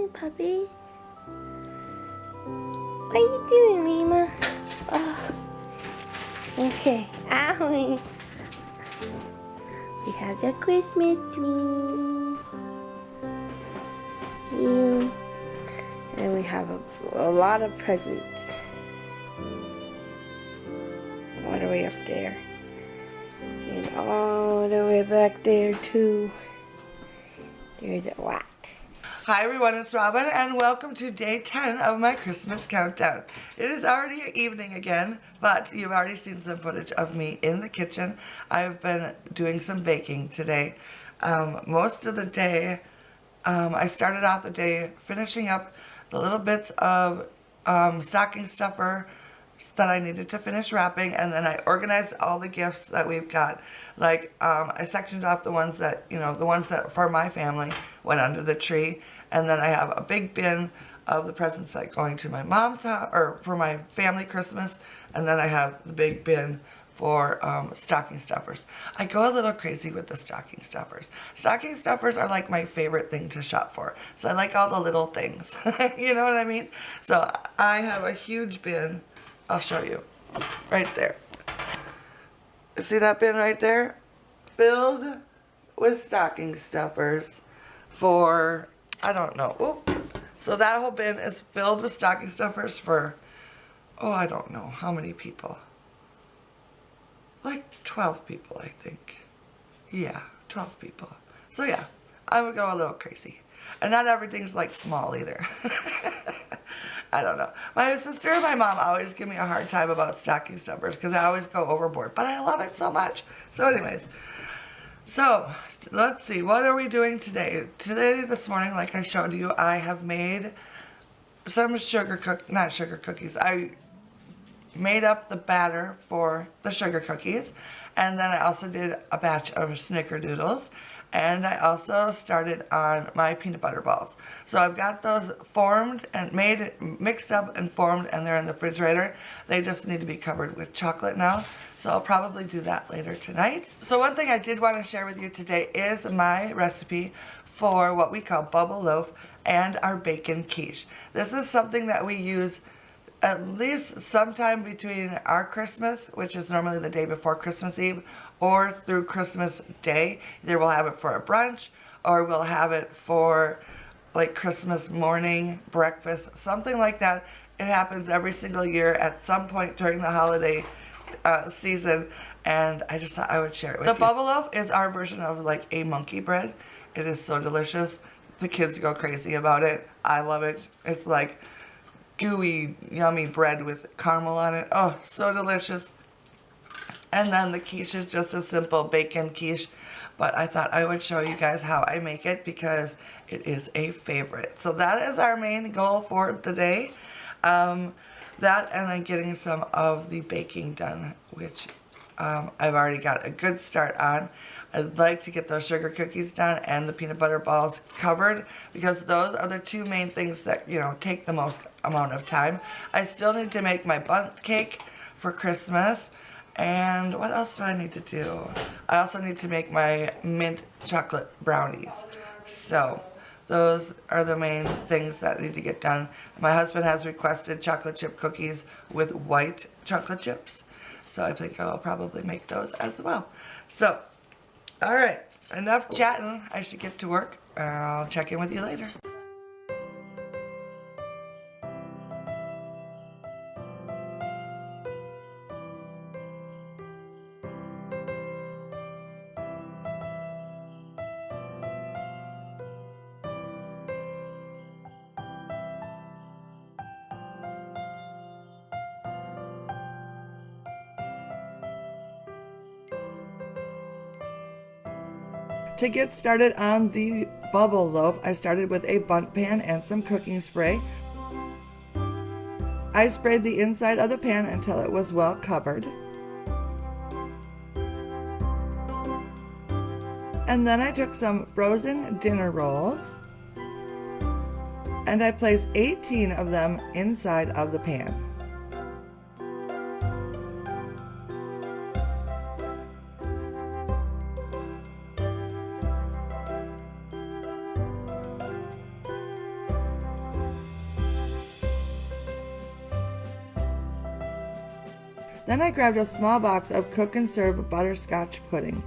doing, puppies? What are you doing, Rima? Oh. Okay, owie. We have the Christmas tree. And we have a lot of presents. All the way up there. And all the way back there too. There's a lot. Hi everyone, it's Robin and welcome to day 10 of my Christmas countdown. It is already evening again, but you've already seen some footage of me in the kitchen. I've been doing some baking today. Most of the day, I started off the day finishing up the little bits of stocking stuffer that I needed to finish wrapping, and then I organized all the gifts that we've got. Like, I sectioned off the ones that, the ones that for my family went under the tree, and then I have a big bin of the presents that going to my mom's house, or for my family Christmas, and then I have the big bin for stocking stuffers. I go a little crazy with the stocking stuffers. Stocking stuffers are like my favorite thing to shop for. So I like all the little things. You know what I mean? So I have a huge bin. I'll show you. Right there. See that bin right there? Filled with stocking stuffers for, I don't know. Oop. So that whole bin is filled with stocking stuffers for, I don't know how many people. Like 12 people, I think. Yeah, 12 people. So yeah, I would go a little crazy. And not everything's like small either. I don't know. My sister and my mom always give me a hard time about stocking stuffers because I always go overboard. But I love it so much. So anyways. So, let's see. What are we doing today? This morning, like I showed you, I have made some not sugar cookies. I made up the batter for the sugar cookies. And then I also did a batch of snickerdoodles. And I also started on my peanut butter balls. So I've got those formed and mixed up and formed, and they're in the refrigerator. They just need to be covered with chocolate now. So I'll probably do that later tonight. So one thing I did want to share with you today is my recipe for what we call Bubble Loaf and our Bacon Quiche. This is something that we use at least sometime between our Christmas, which is normally the day before Christmas Eve, or through Christmas Day. Either we'll have it for a brunch, or we'll have it for like Christmas morning breakfast, something like that. It happens every single year at some point during the holiday season, and I just thought I would share it with you. The Bubble Loaf is our version of like a monkey bread. It is so delicious. The kids go crazy about it. I love it. It's like gooey, yummy bread with caramel on it. Oh, so delicious. And then the quiche is just a simple bacon quiche. But I thought I would show you guys how I make it because it is a favorite. So that is our main goal for the day. That and then getting some of the baking done, which I've already got a good start on. I'd like to get those sugar cookies done and the peanut butter balls covered because those are the two main things that, take the most amount of time. I still need to make my bundt cake for Christmas. And what else do I need to do? I also need to make my mint chocolate brownies. So those are the main things that need to get done. My husband has requested chocolate chip cookies with white chocolate chips. So I think I'll probably make those as well. So, all right, enough chatting. I should get to work. I'll check in with you later. To get started on the Bubble Loaf, I started with a bundt pan and some cooking spray. I sprayed the inside of the pan until it was well covered. And then I took some frozen dinner rolls and I placed 18 of them inside of the pan. Then I grabbed a small box of cook and serve butterscotch pudding.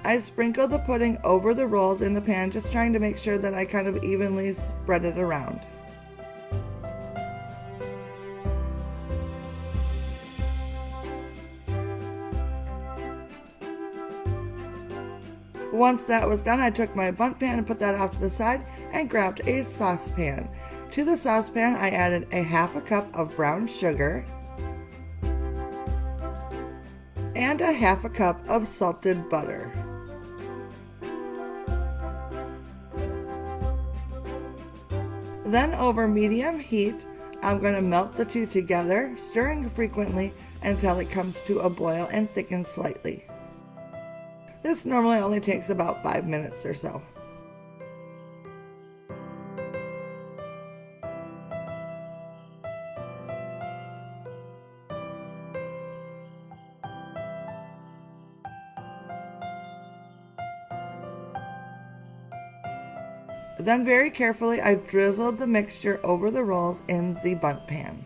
I sprinkled the pudding over the rolls in the pan, just trying to make sure that I kind of evenly spread it around. Once that was done, I took my bundt pan and put that off to the side and grabbed a saucepan. To the saucepan, I added a half a cup of brown sugar and a half a cup of salted butter. Then over medium heat, I'm going to melt the two together, stirring frequently until it comes to a boil and thickens slightly. This normally only takes about 5 minutes or so. Then very carefully I drizzled the mixture over the rolls in the bundt pan.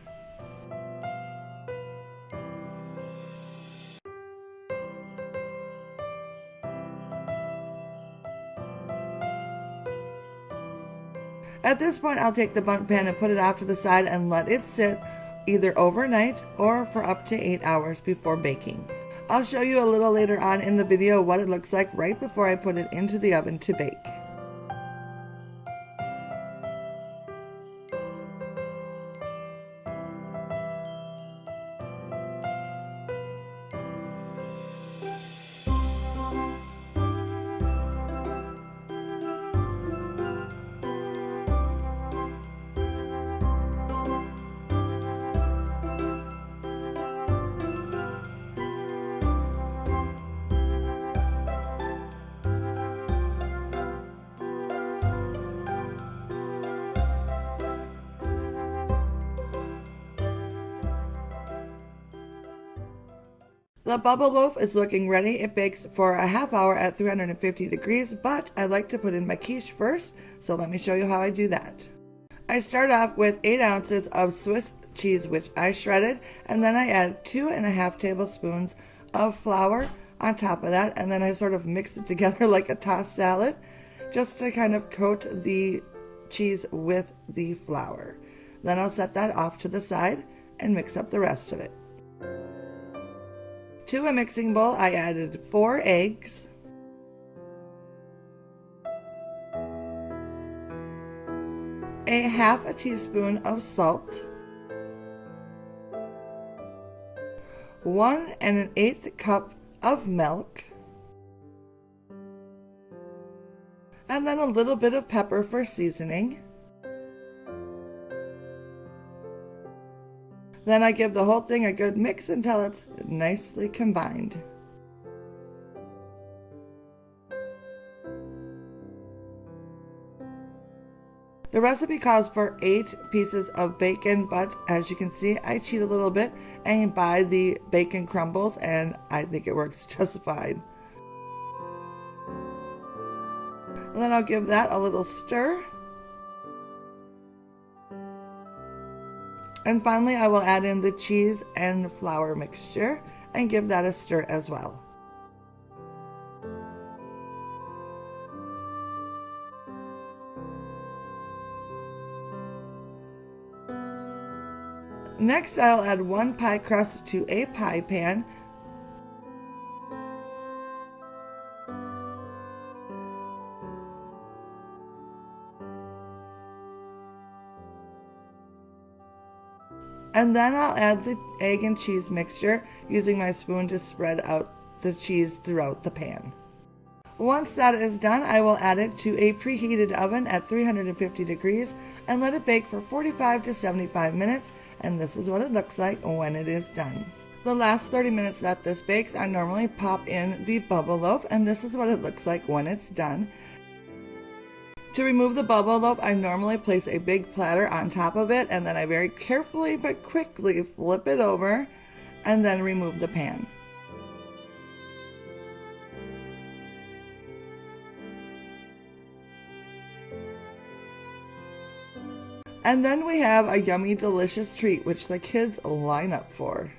At this point, I'll take the bundt pan and put it off to the side and let it sit either overnight or for up to 8 hours before baking. I'll show you a little later on in the video what it looks like right before I put it into the oven to bake. The bubble loaf is looking ready. It bakes for a half hour at 350 degrees, but I like to put in my quiche first, so let me show you how I do that. I start off with 8 ounces of Swiss cheese, which I shredded, and then I add 2.5 tablespoons of flour on top of that, and then I sort of mix it together like a tossed salad, just to kind of coat the cheese with the flour. Then I'll set that off to the side and mix up the rest of it. To a mixing bowl, I added 4 eggs, a half a teaspoon of salt, 1 1/8 cup of milk, and then a little bit of pepper for seasoning. Then I give the whole thing a good mix until it's nicely combined. The recipe calls for 8 pieces of bacon, but as you can see, I cheat a little bit and buy the bacon crumbles, and I think it works just fine. And then I'll give that a little stir. And finally, I will add in the cheese and flour mixture and give that a stir as well. Next, I'll add 1 pie crust to a pie pan. And then I'll add the egg and cheese mixture, using my spoon to spread out the cheese throughout the pan. Once that is done, I will add it to a preheated oven at 350 degrees and let it bake for 45 to 75 minutes, and this is what it looks like when it is done. The last 30 minutes that this bakes, I normally pop in the bubble loaf, and this is what it looks like when it's done. To remove the bubble loaf, I normally place a big platter on top of it, and then I very carefully but quickly flip it over and then remove the pan. And then we have a yummy, delicious treat, which the kids line up for.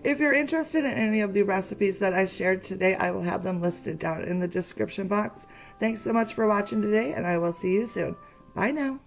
If you're interested in any of the recipes that I shared today, I will have them listed down in the description box. Thanks so much for watching today, and I will see you soon. Bye now.